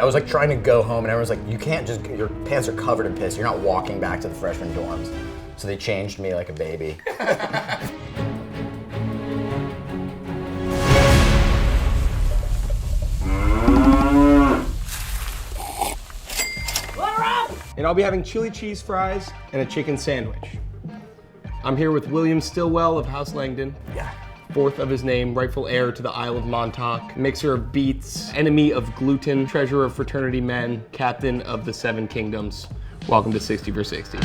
I was like trying to go home and everyone's like, you can't just, your pants are covered in piss. You're not walking back to the freshman dorms. So they changed me like a baby. And I'll be having chili cheese fries and a chicken sandwich. I'm here with William Stillwell of House Langdon. Yeah. Fourth of his name, rightful heir to the Isle of Montauk, mixer of beats, enemy of gluten, treasurer of fraternity men, captain of the Seven Kingdoms. Welcome to 60 for 60.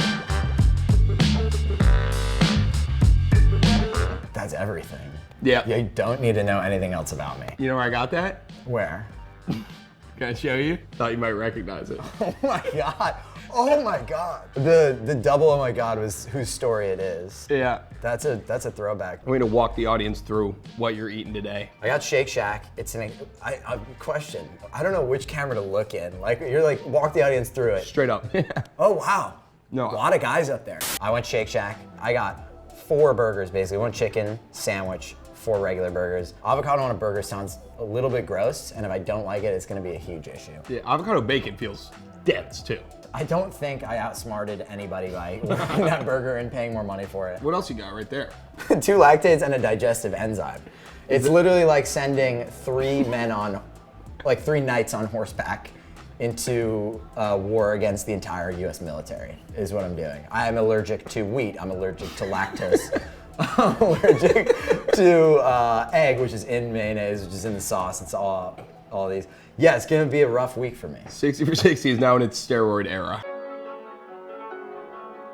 That's everything. Yeah. You don't need to know anything else about me. You know where I got that? Where? Can I show you? Thought you might recognize it. Oh my God. Oh my God. The double oh my God was whose story it is. Yeah. That's a throwback. I'm going to walk the audience through what you're eating today. I got Shake Shack. It's a question. I don't know which camera to look in. Like, you're like, walk the audience through it. Straight up. Oh, wow. No. A lot of guys up there. I went Shake Shack. I got 4 burgers, basically. 1 chicken sandwich, 4 regular burgers. Avocado on a burger sounds a little bit gross, and if I don't like it, it's gonna be a huge issue. Yeah, avocado bacon feels dense too. I don't think I outsmarted anybody by ordering that burger and paying more money for it. What else you got right there? 2 lactates and a digestive enzyme. It's literally like sending 3 men on, like 3 knights on horseback into a war against the entire US military, is what I'm doing. I am allergic to wheat, I'm allergic to lactose. I'm allergic to egg, which is in mayonnaise, which is in the sauce. It's all these. Yeah, it's gonna be a rough week for me. 60 for 60 is now in its steroid era.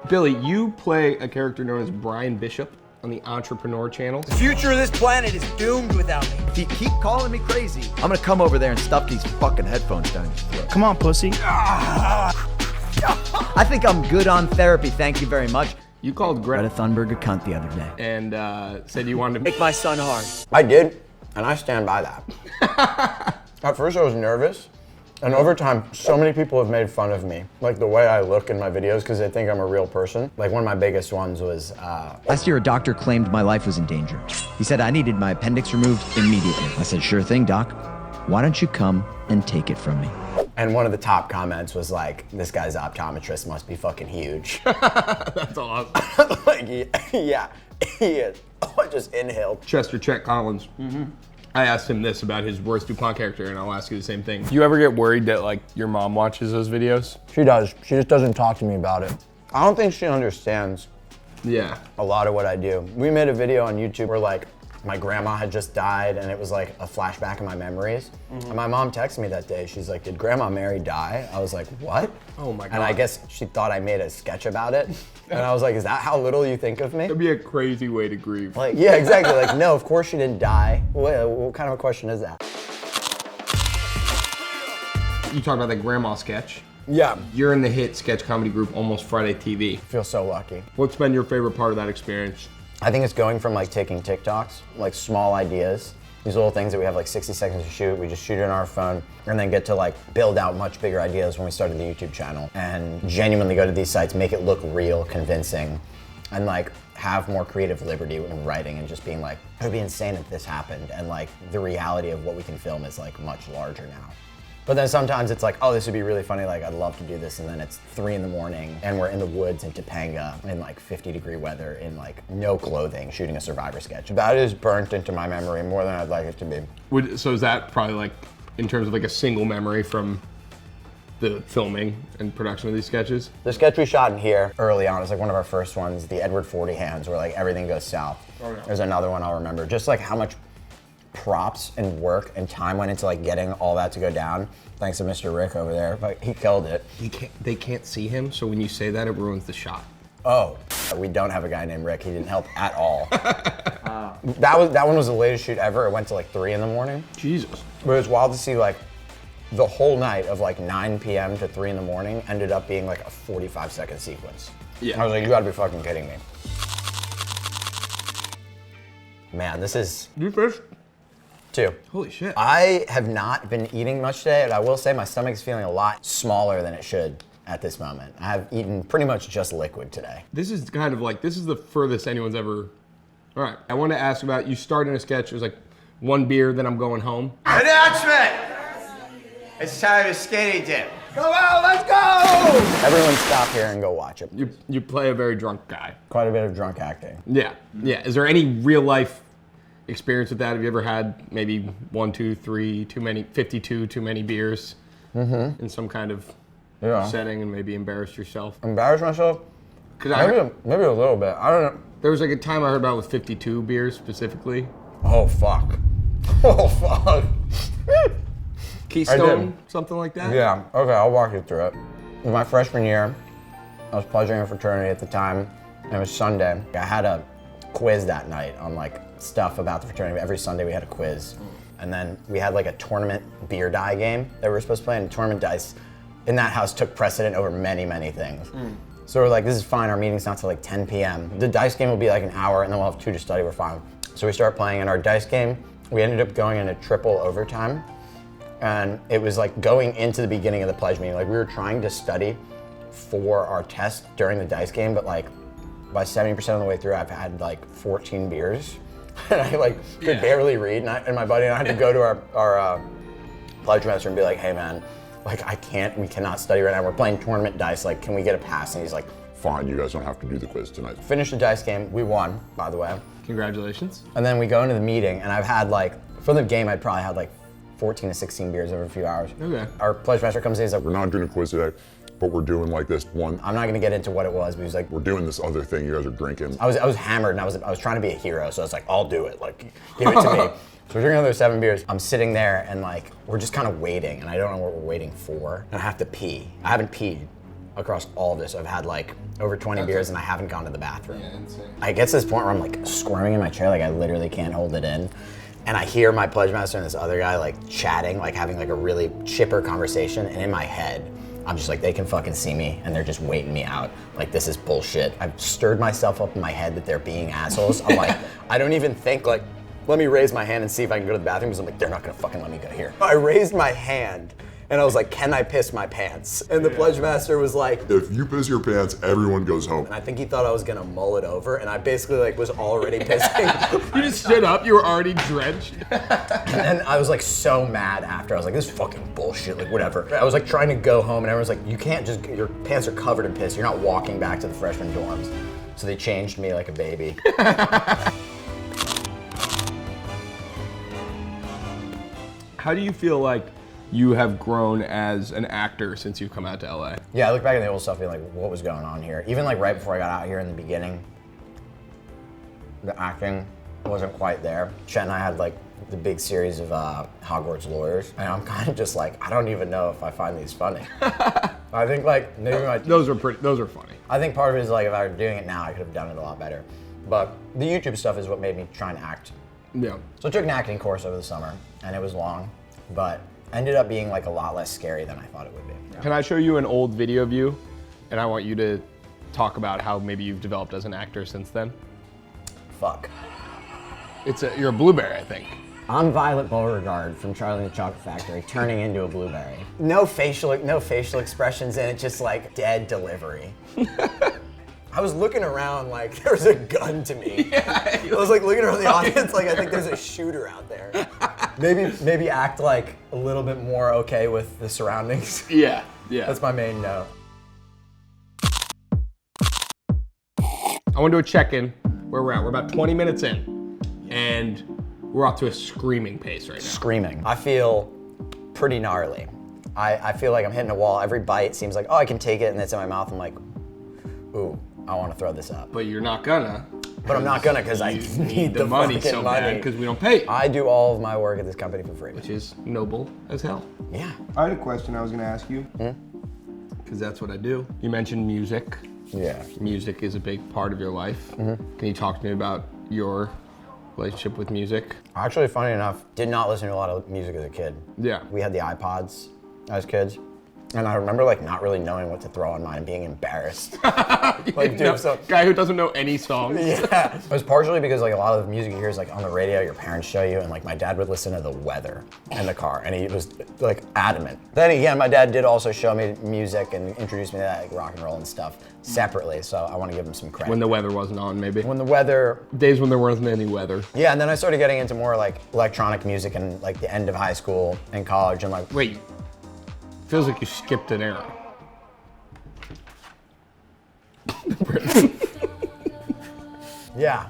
Billy, you play a character known as Brian Bishop on the Entrepreneur channel. The future of this planet is doomed without me. If you keep calling me crazy, I'm gonna come over there and stuff these fucking headphones down your throat. Come on, pussy. I think I'm good on therapy, thank you very much. You called Greta Greta Thunberg a cunt the other day. and said you wanted to Make my son hard. I did, and I stand by that. At first I was nervous, and over time, so many people have made fun of me. Like the way I look in my videos, because they think I'm a real person. Like one of my biggest ones was, Last year, a doctor claimed my life was in danger. He said I needed my appendix removed immediately. I said, sure thing, doc. Why don't you come and take it from me? and one of the top comments was like, this guy's optometrist must be fucking huge. That's awesome. Like, yeah, he is. Oh, I just inhaled. Chester Chet Collins. I asked him this about his worst DuPont character, and I'll ask you the same thing. Do you ever get worried that like your mom watches those videos? She does. She just doesn't talk to me about it. I don't think she understands a lot of what I do. We made a video on YouTube where like my grandma had just died and it was like a flashback of my memories. And my mom texted me that day. She's like, did Grandma Mary die? I was like, what? Oh my God. And I guess she thought I made a sketch about it. And I was like, is that how little you think of me? That'd be a crazy way to grieve. Like, yeah, exactly. Like, no, of course she didn't die. What kind of a question is that? You talk about that grandma sketch. Yeah. You're in the hit sketch comedy group Almost Friday TV. I feel so lucky. What's been your favorite part of that experience? I think it's going from like taking TikToks, like small ideas, these little things that we have like 60 seconds to shoot, we just shoot it on our phone, and then get to like build out much bigger ideas when we started the YouTube channel and genuinely go to these sites, make it look real, convincing, and like have more creative liberty when writing and just being like, it would be insane if this happened, and like the reality of what we can film is like much larger now. But then sometimes it's like, oh, this would be really funny, like I'd love to do this, and then it's 3 in the morning and we're in the woods in Topanga in like 50-degree weather in like no clothing shooting a Survivor sketch. That is burnt into my memory more than I'd like it to be. So is that probably like, in terms of like a single memory from the filming and production of these sketches? The sketch we shot in here early on is like one of our first ones, the Edward 40 hands, where like everything goes south. Oh, yeah. There's another one I'll remember, just like how much props and work and time went into like getting all that to go down. Thanks to Mr. Rick over there, but he killed it. They can't see him, so when you say that, it ruins the shot. Oh, we don't have a guy named Rick. He didn't help at all. That one was the latest shoot ever. It went to like 3 in the morning. Jesus. But it was wild to see like the whole night of like 9 p.m. to 3 in the morning ended up being like a 45-second sequence. Yeah. I was like, you gotta be fucking kidding me. Man, this is... You fish? 2. Holy shit. I have not been eating much today, and I will say my stomach is feeling a lot smaller than it should at this moment. I have eaten pretty much just liquid today. This is kind of like, this is the furthest anyone's ever... All right, I want to ask about, you start in a sketch, it was like 1 beer, then I'm going home. Announcement! It's time to skinny dip. Come on, let's go! Everyone stop here and go watch it. You play a very drunk guy. Quite a bit of drunk acting. Yeah. Is there any real life experience with that? Have you ever had maybe 1, 2, 3 too many, 52 too many beers in some kind of setting and maybe embarrassed yourself? Embarrass myself? Maybe a little bit. I don't know. There was like a time I heard about with 52 beers specifically. Oh fuck. Oh fuck. Keystone, something like that? Yeah, okay, I'll walk you through it. It was my freshman year. I was pledging a fraternity at the time, and it was Sunday. I had a quiz that night on like stuff about the fraternity. Every Sunday we had a quiz. And then we had like a tournament beer die game that we were supposed to play, and tournament dice in that house took precedent over many, many things. So we're like, this is fine, our meeting's not till like 10 p.m. The dice game will be like an hour, and then we'll have 2 to study, we're fine. So we start playing, and our dice game, we ended up going into triple overtime. And it was like going into the beginning of the pledge meeting. Like we were trying to study for our test during the dice game, but like by 70% of the way through, I've had like 14 beers. And I like could barely read. And my buddy and I had to go to our pledge master and be like, hey man, like we cannot study right now. We're playing tournament dice. Like, can we get a pass? And he's like, fine, you guys don't have to do the quiz tonight. Finished the dice game. We won, by the way. Congratulations. And then we go into the meeting, and I've had like, from the game, I'd probably had like 14 to 16 beers over a few hours. Okay. Our pledge master comes in, he's like, We're not doing a quiz today, but we're doing like this one. I'm not gonna get into what it was, but he's like, We're doing this other thing you guys are drinking. I was hammered, and I was trying to be a hero, so I was like, I'll do it, like, give it to me. So we're drinking another 7 beers. I'm sitting there, and like, we're just kind of waiting, and I don't know what we're waiting for. And I have to pee. I haven't peed across all of this. I've had like over 20 beers, and I haven't gone to the bathroom. Yeah, insane. I get to this point where I'm like squirming in my chair, like I literally can't hold it in. And I hear my pledge master and this other guy like chatting, like having like a really chipper conversation, and in my head, I'm just like, they can fucking see me, and they're just waiting me out. Like, this is bullshit. I've stirred myself up in my head that they're being assholes. I'm like, I don't even think like, let me raise my hand and see if I can go to the bathroom, because I'm like, they're not gonna fucking let me go here. I raised my hand, and I was like, can I piss my pants? And the pledge master was like, If you piss your pants, everyone goes home. and I think he thought I was gonna mull it over, and I basically like was already pissing. You just stood up, you were already drenched. And I was like so mad after. I was like, this is fucking bullshit, like whatever. I was like trying to go home, and everyone's like, you can't just, your pants are covered in piss. You're not walking back to the freshman dorms. So they changed me like a baby. How do you feel like you have grown as an actor since you've come out to LA? Yeah, I look back at the old stuff being like, what was going on here? Even like right before I got out here in the beginning, the acting wasn't quite there. Chet and I had like the big series of Hogwarts lawyers, and I'm kind of just like, I don't even know if I find these funny. I think like maybe Those are funny. I think part of it is like if I were doing it now, I could have done it a lot better. But the YouTube stuff is what made me try and act. Yeah. So I took an acting course over the summer, and it was long, but ended up being like a lot less scary than I thought it would be. Can I show you an old video of you? And I want you to talk about how maybe you've developed as an actor since then. Fuck. You're a blueberry, I think. I'm Violet Beauregard from Charlie and the Chocolate Factory, turning into a blueberry. No facial expressions in it, just like dead delivery. I was looking around like there was a gun to me. Yeah, I was like looking around the audience like I think there's a shooter out there. Maybe act like a little bit more okay with the surroundings. Yeah. That's my main note. I want to do a check-in where we're at. We're about 20 minutes in, and we're off to a screaming pace right now. Screaming. I feel pretty gnarly. I feel like I'm hitting a wall. Every bite seems like, oh, I can take it, and it's in my mouth. I'm like, ooh, I want to throw this up. But you're not gonna. But I'm not gonna, because I need the money fucking so money. bad because we don't pay you. I do all of my work at this company for free. Which is noble as hell. Yeah. I had a question I was gonna ask you. Because that's what I do. You mentioned music. Yeah. Music is a big part of your life. Can you talk to me about your relationship with music? Actually, funny enough, did not listen to a lot of music as a kid. Yeah. We had the iPods as kids. And I remember like not really knowing what to throw on mine and being embarrassed. Like, dude, so guy who doesn't know any songs. yeah. It was partially because like a lot of the music you hear is like on the radio, your parents show you, and like my dad would listen to the weather in the car, and he was like adamant. Then again, my dad did also show me music and introduce me to that, like rock and roll and stuff separately, so I want to give him some credit. When the weather wasn't on, maybe. When the weather, Days when there wasn't any weather. yeah, and then I started getting into more like electronic music and like the end of high school and college, and like, Wait, Feels like you skipped an era. Yeah.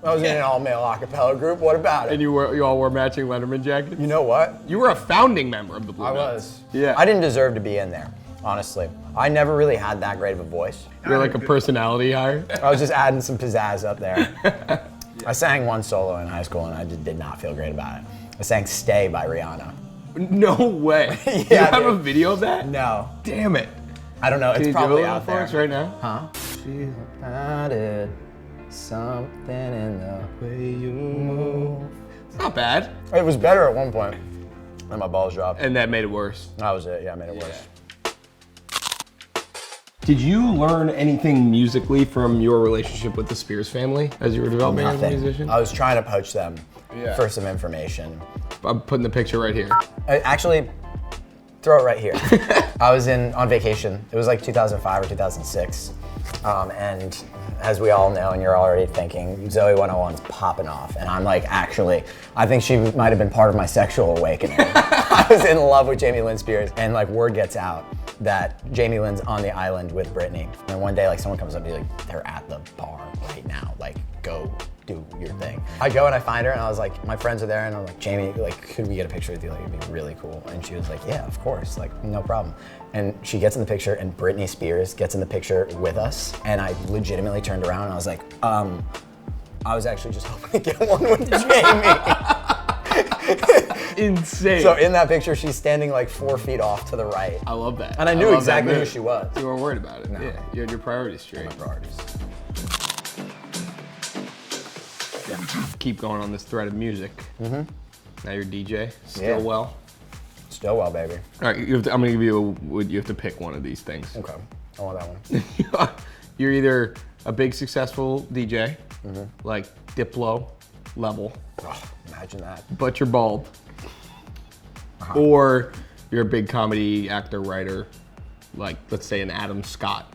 I was in an all-male a cappella group. What about it? And you all wore matching Letterman jackets? You know what? You were a founding member of the Blue I Notes. was. Yeah. I didn't deserve to be in there, honestly. I never really had that great of a voice. You're like a personality hire. I was just adding some pizzazz up there. I sang one solo in high school and I just did not feel great about it. I sang Stay by Rihanna. No way. Yeah, you have dude. a video of that? No. Damn it. I don't know, Can it's you probably do it out for there. us right now? Huh? Feel about it, something in the way you move. It's not bad. It was better at one point. And my balls dropped. And that made it worse. That was it, yeah, I made it worse. Did you learn anything musically from your relationship with the Spears family as you were developing as a Nothing. musician? I was trying to poach them Yeah. for some information. I'm putting the picture right here. Actually, throw it right here. I was on vacation. It was like 2005 or 2006. And as we all know, and you're already thinking, Zoe 101's popping off. And I'm like, actually, I think she might have been part of my sexual awakening. I was in love with Jamie Lynn Spears. And like word gets out that Jamie Lynn's on the island with Brittany. And one day like someone comes up and be like, they're at the bar right now. Like, go do your thing. I go and I find her and I was like, my friends are there and I'm like, Jamie, like, could we get a picture with you? Like, it'd be really cool. And she was like, yeah, of course, like, no problem. And she gets in the picture and Britney Spears gets in the picture with us. And I legitimately turned around and I was like, I was actually just hoping to get one with Jamie. Insane. So in that picture, she's standing like 4 feet off to the right. I love that. And I knew love that exactly who move. she was. You weren't worried about it. No. Yeah, you had your priorities straight. My priorities. Keep going on this thread of music. Mm-hmm. Now you're DJ. Still Yeah. well. Still well, baby. All right, I'm gonna give you you have to pick one of these things. Okay, I want that one. You're either a big successful DJ, like Diplo level, Oh, imagine that. but you're bald, or you're a big comedy actor, writer, like let's say an Adam Scott,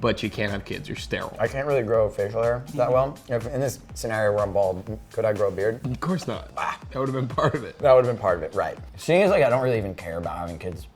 but you can't have kids, you're sterile. I can't really grow facial hair that well. If in this scenario where I'm bald, could I grow a beard? Of course not. That would have been part of it. That would have been part of it, right. Seeing as like I don't really even care about having kids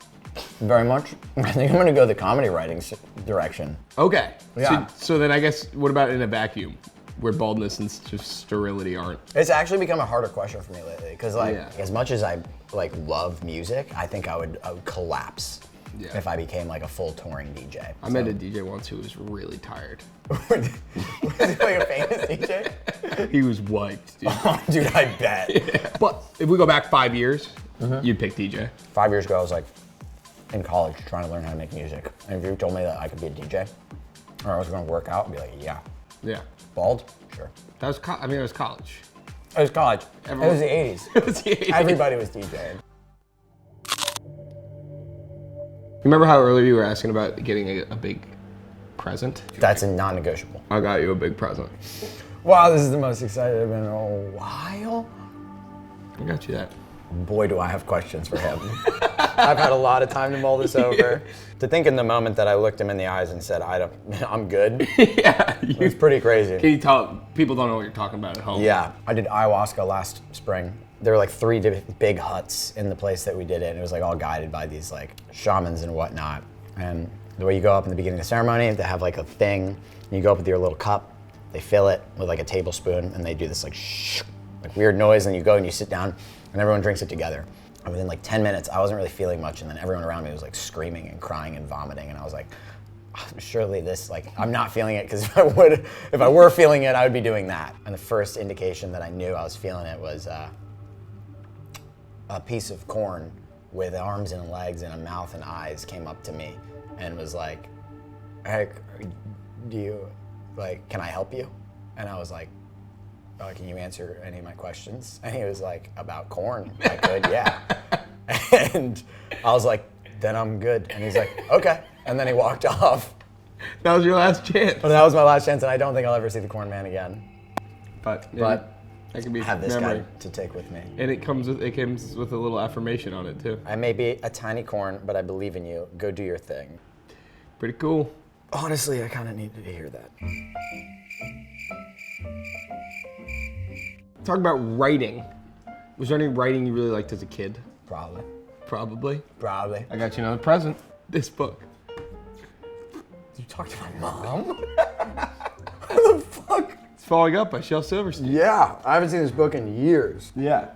very much, I think I'm gonna go the comedy writing direction. Okay. Yeah. So then I guess, what about in a vacuum, where baldness and just sterility aren't? It's actually become a harder question for me lately, because like Yeah. as much as I like love music, I think I would collapse Yeah. if I became like a full touring DJ. I met a DJ once who was really tired. Was he like a famous DJ? He was wiped, dude. Oh, dude, I bet. But if we go back 5 years, you'd pick DJ. 5 years ago, I was like in college trying to learn how to make music. And if you told me that I could be a DJ or I was going to work out, I'd be like, yeah. Yeah. Bald? Sure. That was, it was college. It was college. Everyone- It was the 80s. It was the 80s. Everybody was DJing. Remember how earlier you were asking about getting a big present? That's a non-negotiable. I got you a big present. Wow, this is the most excited I've been in a while. I got you that. Boy, do I have questions for him. I've had a lot of time to mull this over. To think in the moment that I looked him in the eyes and said, I'm good. Yeah. It's pretty crazy. Can you tell, people don't know what you're talking about at home. Yeah, I did ayahuasca last spring. There were like 3 big huts in the place that we did it, and it was like all guided by these like shamans and whatnot. And the way you go up in the beginning of the ceremony, they have like a thing, and you go up with your little cup, they fill it with like a tablespoon, and they do this like shh, like weird noise, and you go and you sit down, and everyone drinks it together. And within like 10 minutes, I wasn't really feeling much, and then everyone around me was like screaming and crying and vomiting, and I was like, surely this, like, I'm not feeling it, because if I were feeling it, I would be doing that. And the first indication that I knew I was feeling it was a piece of corn with arms and legs and a mouth and eyes came up to me and was like, hey, can I help you? And I was like, can you answer any of my questions? And he was like, about corn? I could, yeah. And I was like, then I'm good. And he's like, okay. And then he walked off. That was your last chance. And that was my last chance, and I don't think I'll ever see the corn man again. But that can be I have this memory. guy to take with me. And it comes with a little affirmation on it too. I may be a tiny corn, but I believe in you. Go do your thing. Pretty cool. Honestly, I kind of needed to hear that. Talk about writing. Was there any writing you really liked as a kid? Probably. probably. Probably. I got you another present. This book. You talked to my mom? What the fuck? It's Falling Up by Shel Silverstein. Yeah, I haven't seen this book in years. Yeah.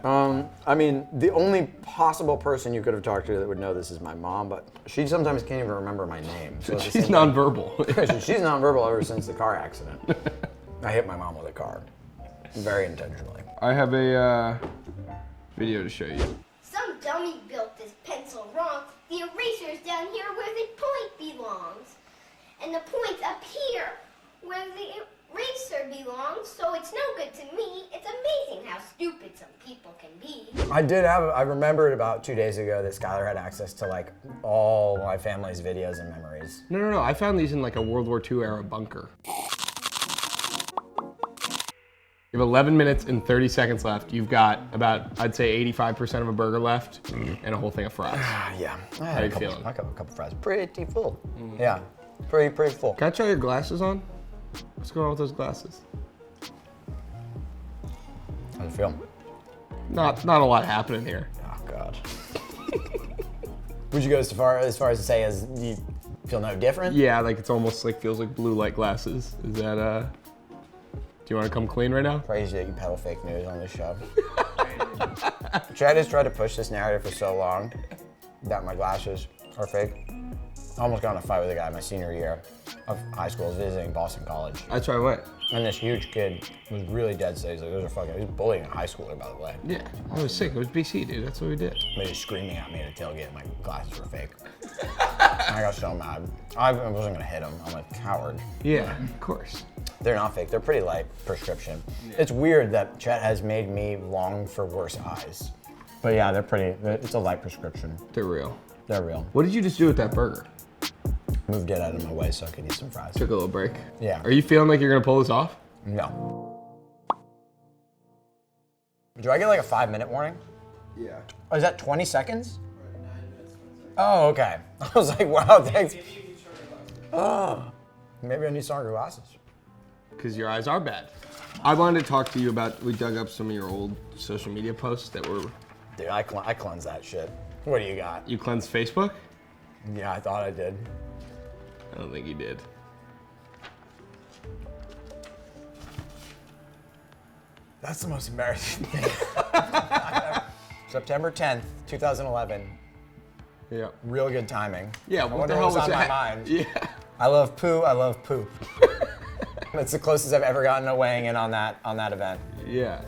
I mean, the only possible person you could have talked to that would know this is my mom, but she sometimes can't even remember my name. So She's nonverbal. She's nonverbal ever since the car accident. I hit my mom with a car, very intentionally. I have a video to show you. Some dummy built this pencil wrong. The eraser's down here where the point belongs. And the point's up here where the eraser belongs, so it's no good to me. It's amazing how stupid some people can be. I remembered about 2 days ago that Skylar had access to like all my family's videos and memories. No. I found these in like a World War II era bunker. You have 11 minutes and 30 seconds left. You've got about, I'd say 85% of a burger left and a whole thing of fries. Yeah. How you feeling? I got a couple fries. Pretty full. Yeah. Pretty full. Can I try your glasses on? What's going on with those glasses? How's it feel? Not a lot happening here. Oh God. Would you go as far as to say as you feel no different? Yeah, like it's almost like feels like blue light glasses. Is that do you want to come clean right now? Crazy that you peddle fake news on this show. Chad has tried to push this narrative for so long that my glasses are fake. I almost got in a fight with a guy my senior year of high school. I was visiting Boston College. That's why I went. And this huge kid was really dead set. He's like, those are fucking, he was bullying a high schooler, by the way. Yeah, I was sick. It was BC, dude. That's what we did. He was screaming at me at a tailgate. My glasses were fake. I got so mad. I wasn't gonna hit him. I'm a coward. Yeah, of course. They're not fake. They're pretty light prescription. Yeah. It's weird that Chet has made me long for worse eyes. But yeah, they're pretty. It's a light prescription. They're real. They're real. What did you just do with that burger? Moved it out of my way so I could eat some fries. Took a little break. Yeah. Are you feeling like you're gonna pull this off? No. Do I get like a 5-minute warning? Yeah. Oh, is that 20 seconds? 9 minutes. Oh, okay. I was like, wow, thanks. Oh, maybe I need stronger glasses. Because your eyes are bad. I wanted to talk to you about, we dug up some of your old social media posts that were... Dude, I cleanse that shit. What do you got? You cleansed Facebook? Yeah, I thought I did. I don't think you did. That's the most embarrassing thing. September 10th, 2011. Yeah. Real good timing. Yeah, I what the wonder hell what was on that? my mind. Yeah. I love poo, I love poop. That's the closest I've ever gotten to weighing in on that event. Yeah.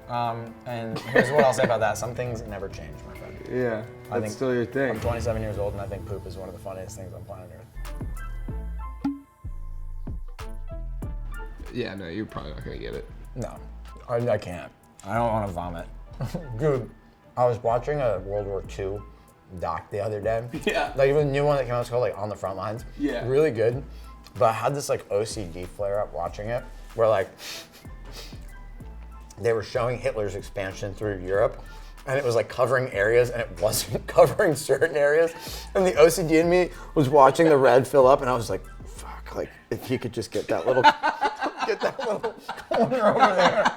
And here's what I'll say about that. Some things never change, my friend. Yeah, I think that's still your thing. I'm 27 years old and I think poop is one of the funniest things on planet Earth. Yeah, no, you're probably not gonna get it. No, I can't. I don't want to vomit. Dude, I was watching a World War II doc the other day. Yeah. Like even a new one that came out, it's called like On the Front Lines. Yeah. Really good. But I had this like OCD flare up watching it where like they were showing Hitler's expansion through Europe and it was like covering areas and it wasn't covering certain areas. And the OCD in me was watching the red fill up and I was like, fuck, like if he could just get that little corner over there.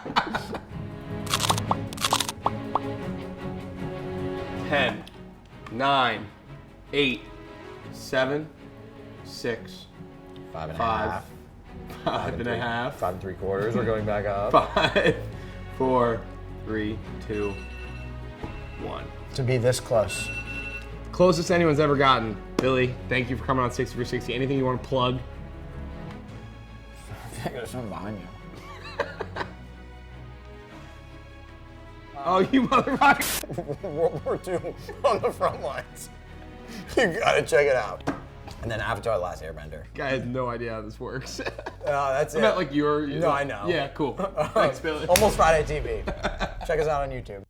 10, 9, 8, 7, 6, 5 and a 5, half. 5 and a half, 5 3/4. We're going back up. 5, 4, 3, 2, 1. To be this close. Closest anyone's ever gotten. Billy, thank you for coming on 60 for 60. Anything you want to plug? I think there's something behind you. Oh, you motherfucker. World War II on the front lines. You gotta check it out. And then Avatar: The Last Airbender. Guy has no idea how this works. That's it. I meant like your... No, I know. Yeah, cool. Thanks, Billy. Almost Friday TV. Check us out on YouTube.